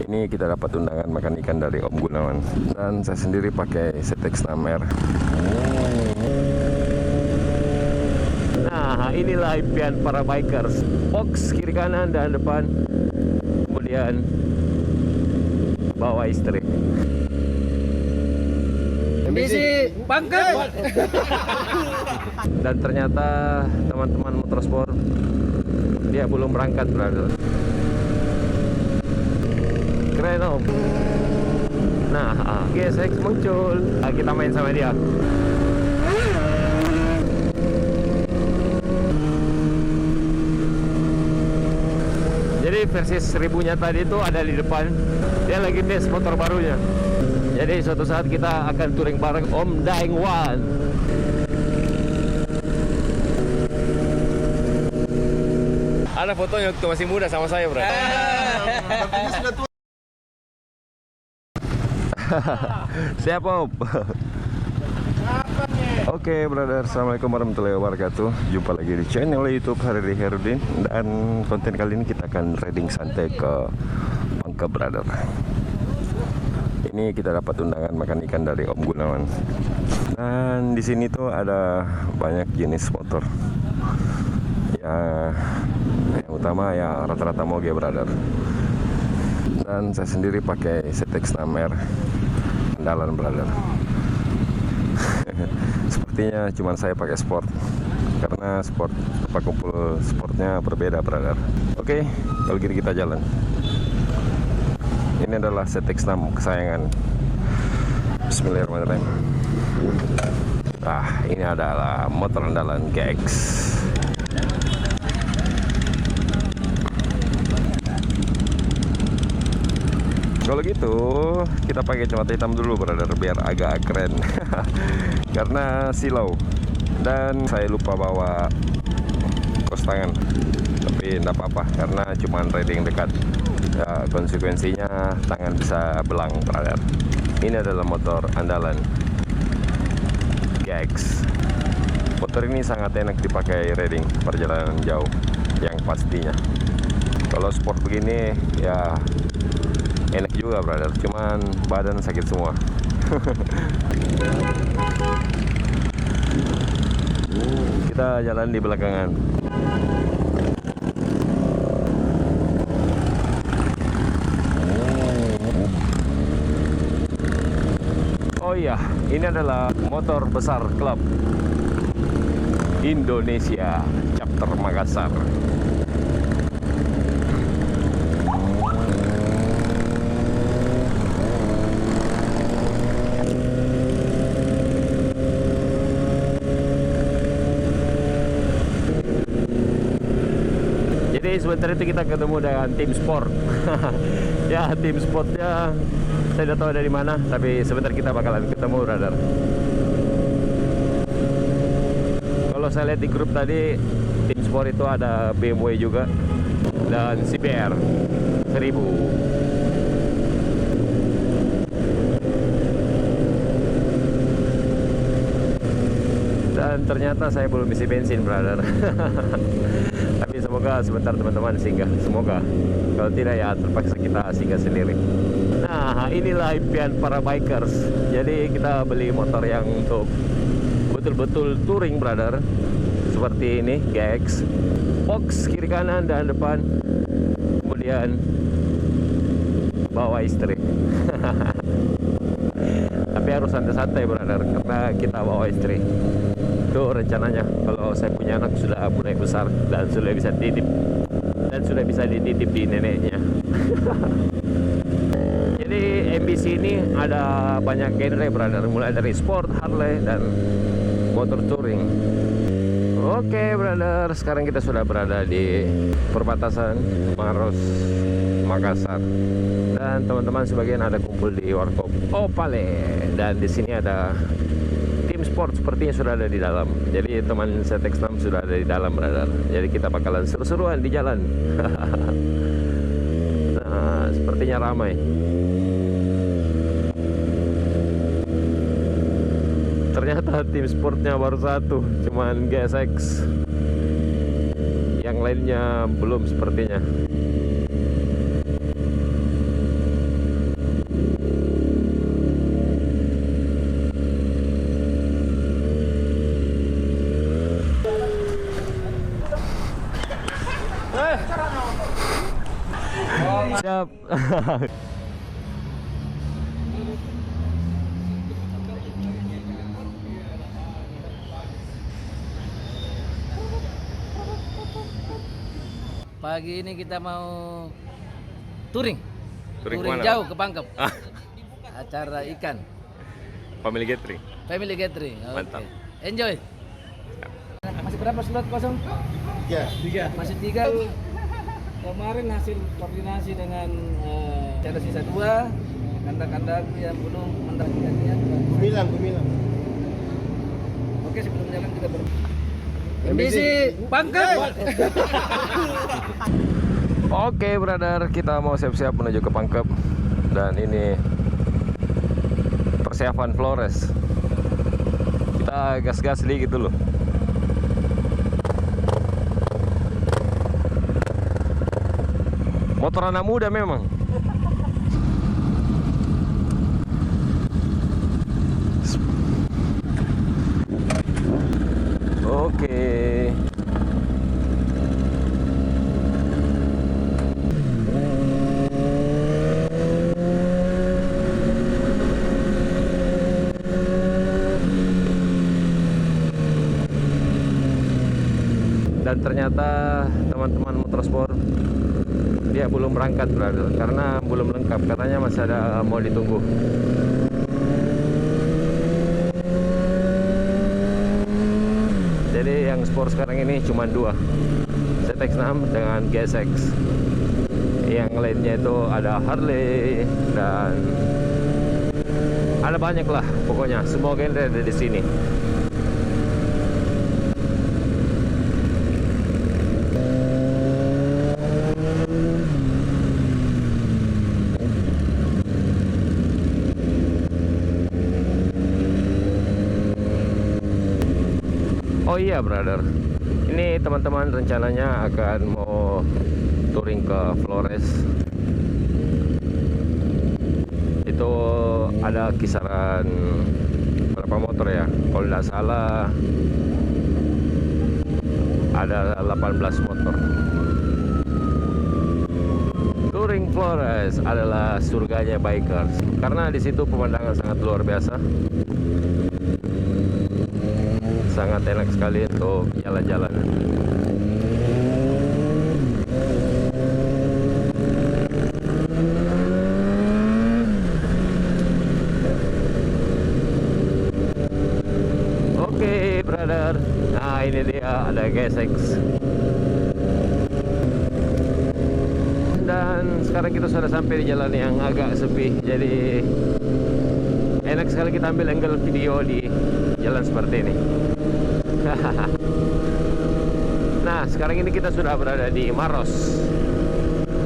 Ini kita dapat undangan makan ikan dari Om Gunawan. Dan saya sendiri pakai ZX 6R. Nah, inilah impian para bikers. Box kiri kanan dan depan. Kemudian bawa istri. Misi pangkat. Dan ternyata teman-teman motorsport dia belum berangkat, brother. Keren Om. Nah, GSX muncul. Kita main sama dia. Jadi versi 1000-nya tadi itu ada di depan. Dia lagi tes motor barunya. Jadi suatu saat kita akan touring bareng Om Daeng Wan. Ada fotonya waktu masih muda sama saya, bro. Siap, Om. Oke, brother. Assalamualaikum warahmatullahi wabarakatuh. Jumpa lagi di channel YouTube Harry Herudin. Dan konten kali ini kita akan riding santai ke Bangka, brother. Ini kita dapat undangan makan ikan dari Om Gunawan. Dan di sini tuh ada banyak jenis motor. Ya, yang utama ya rata-rata moge, brother. Dan saya sendiri pakai ZX 6R andalan, brother. Sepertinya cuma saya pakai sport karena sport tempat kumpul sportnya berbeda, brother. Oke, kalau gitu kita jalan. Ini adalah ZX6 kesayangan. Bismillahirrahmanirrahim. Ini adalah motor andalan GX. Kalau gitu kita pakai kacamata hitam dulu, brother, biar agak keren. Karena silau. Dan saya lupa bawa kos tangan. Tapi enggak apa-apa karena cuma riding dekat. Ya, konsekuensinya tangan bisa belang, brother. Ini adalah motor andalan GX. Motor ini sangat enak dipakai riding perjalanan jauh yang pastinya. Kalau sport begini ya enak juga, brother, cuman badan sakit semua. Kita jalan di belakangan. Oh iya, ini adalah motor besar klub Indonesia chapter Makassar. Jadi sebentar itu kita ketemu dengan tim sport. Ya, tim sportnya saya tidak tahu dari mana, tapi sebentar kita bakalan ketemu, brother. Kalau saya lihat di grup tadi, tim sport itu ada BMW juga dan CBR 1000. Dan ternyata saya belum isi bensin, brother. Tapi semoga sebentar teman-teman singgah. Semoga. Kalau tidak ya terpaksa kita singgah sendiri. Nah, inilah impian para bikers. Jadi kita beli motor yang untuk betul-betul touring, brother. Seperti ini, GX. Box kiri kanan dan depan. Kemudian bawa istri. Tapi harus santai-santai, brother, karena kita bawa istri. Itu rencananya kalau saya punya anak sudah mulai besar dan sudah bisa titip dan sudah bisa dititip di neneknya. Jadi MBC ini ada banyak genre, brother, mulai dari sport, Harley, dan motor touring. Oke, brother, sekarang kita sudah berada di perbatasan Maros Makassar. Dan teman-teman sebagian ada kumpul di Warkop Opale. Dan di sini ada tim sport sepertinya sudah ada di dalam. Jadi teman ZX6 sudah ada di dalam, brother. Jadi kita bakalan seru-seruan di jalan. Nah, sepertinya ramai. Ternyata tim sportnya baru satu, cuman GSX. Yang lainnya belum sepertinya. Siap. Pagi ini kita mau touring. Touring Touring kemana? jauh ke Pangkep. Ah, Acara ikan. family gathering. Family gathering. Oke. Mantap. Enjoy. Masih berapa slot kosong? 3. Masih 3. Kemarin hasil koordinasi dengan channel sisa 2, kandang-kandang yang belum mendapatkannya. Gumilang. Oke, sebelum jalan kita misi Pangkep. Oke, brother, kita mau siap-siap menuju ke Pangkep. Dan ini persiapan Flores. Kita gas-gas sedikit dulu. Motor anak muda memang. Oke. Dan ternyata teman-teman motorsport dia belum berangkat, brother, karena belum lengkap, katanya masih ada mau ditunggu. Jadi yang sport sekarang ini cuma 2, ZX6 dengan GSX. Yang lainnya itu ada Harley dan ada banyak lah, pokoknya semua genre ada di sini. Oh iya, brother, ini teman-teman rencananya akan mau touring ke Flores. Itu ada kisaran berapa motor ya? Kalau tidak salah ada 18 motor. Touring Flores adalah surganya bikers karena di situ pemandangan sangat luar biasa. Sangat enak sekali untuk jalan-jalan. Oke, brother. Nah, ini dia ada GSX. Dan sekarang kita sudah sampai di jalan yang agak sepi. Jadi enak sekali kita ambil angle video di jalan seperti ini. Nah, sekarang ini kita sudah berada di Maros,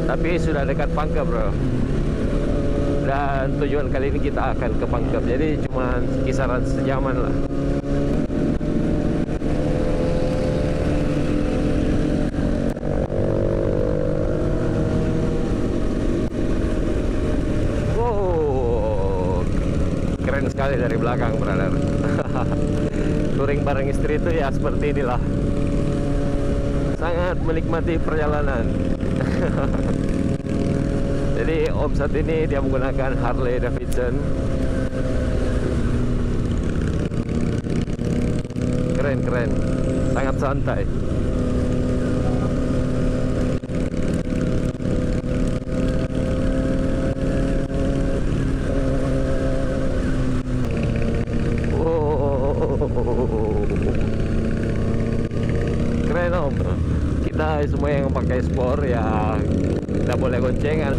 tapi sudah dekat Pangkep, bro. Dan tujuan kali ini kita akan ke Pangkep, jadi cuma kisaran sejaman lah. Wow, keren sekali dari belakang, brother. Touring bareng istri itu ya seperti inilah. Sangat menikmati perjalanan. Jadi Om saat ini dia menggunakan Harley Davidson. Keren, sangat santai. Keren, Om. Kita semua yang pakai sport ya tidak boleh goncengan,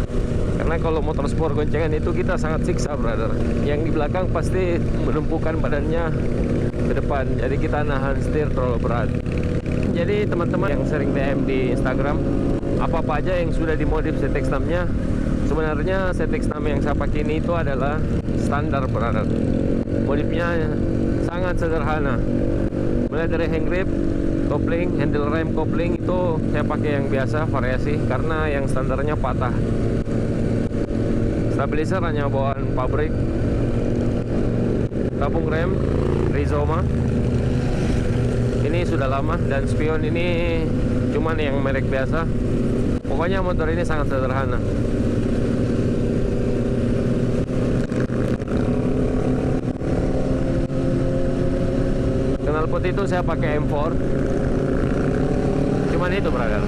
karena kalau motor sport goncengan itu kita sangat siksa, brother. Yang di belakang pasti menumpukan badannya ke depan, jadi kita nahan setir terlalu berat. Jadi teman-teman yang sering DM di Instagram, apa-apa aja yang sudah dimodif ZX6-nya, sebenarnya ZX6 yang saya pakai ini itu adalah standar, brother. Modifnya sangat sederhana, mulai dari hand grip, kopling, handle rem, kopling itu saya pakai yang biasa, variasi, karena yang standarnya patah. Stabilizer hanya bawaan pabrik. Tabung rem Rizoma ini sudah lama, dan spion ini cuman yang merek biasa. Pokoknya motor ini sangat sederhana. knalpot itu saya pakai M4. Cuman itu brother.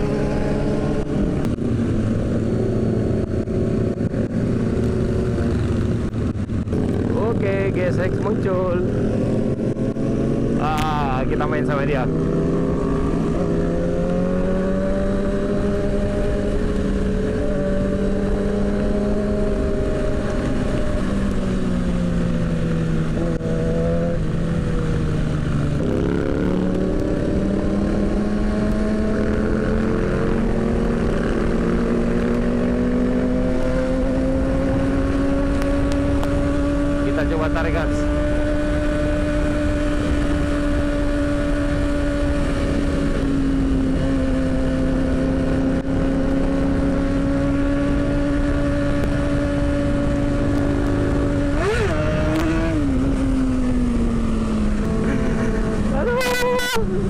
Oke, GSX muncul. Kita main sama dia. Kita coba tarik gas.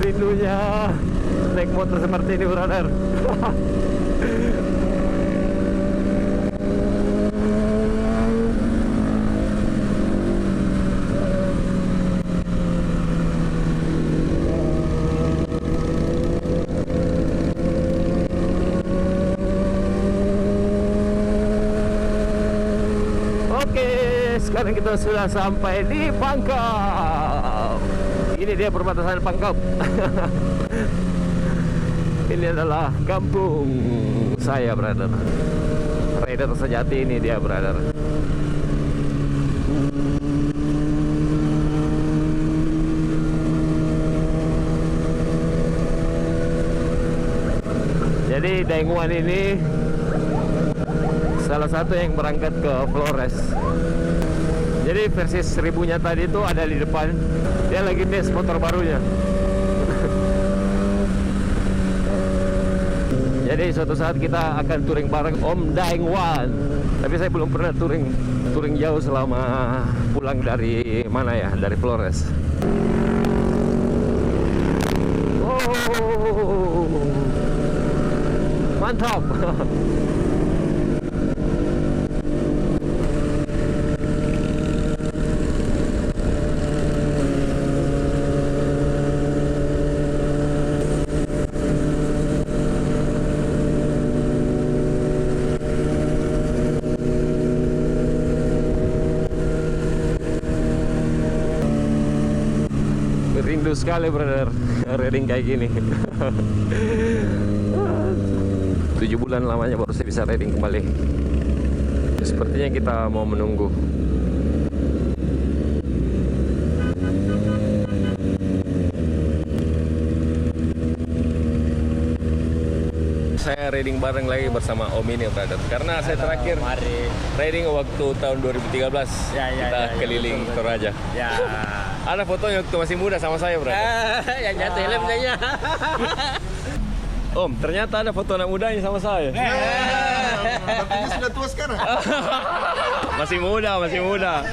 Rindunya naik motor seperti ini brother. Oke, sekarang kita sudah sampai di Pangkep. Ini dia perbatasan Pangkep. Ini adalah kampung saya, brother. Rider sejati ini dia, brother. Jadi Daewoo ini salah satu yang berangkat ke Flores. Jadi versi 1000-nya tadi itu ada di depan. Dia lagi tes motor barunya. Jadi suatu saat kita akan touring bareng Om Daewoo. Tapi saya belum pernah touring jauh selama pulang dari mana ya, dari Flores. Oh, mantap. Rindu sekali brother riding kayak gini. 7 bulan lamanya baru saya bisa riding kembali. Sepertinya kita mau menunggu. Saya riding bareng lagi bersama Om ini brother. Karena saya terakhir riding waktu tahun 2013. Kita keliling Toraja. Ya. Ada fotonya waktu masih muda sama saya, bro. Yang jatuh helmnya. Om, ternyata ada foto anak mudanya sama saya. Tapi sudah tua sekarang. Masih muda.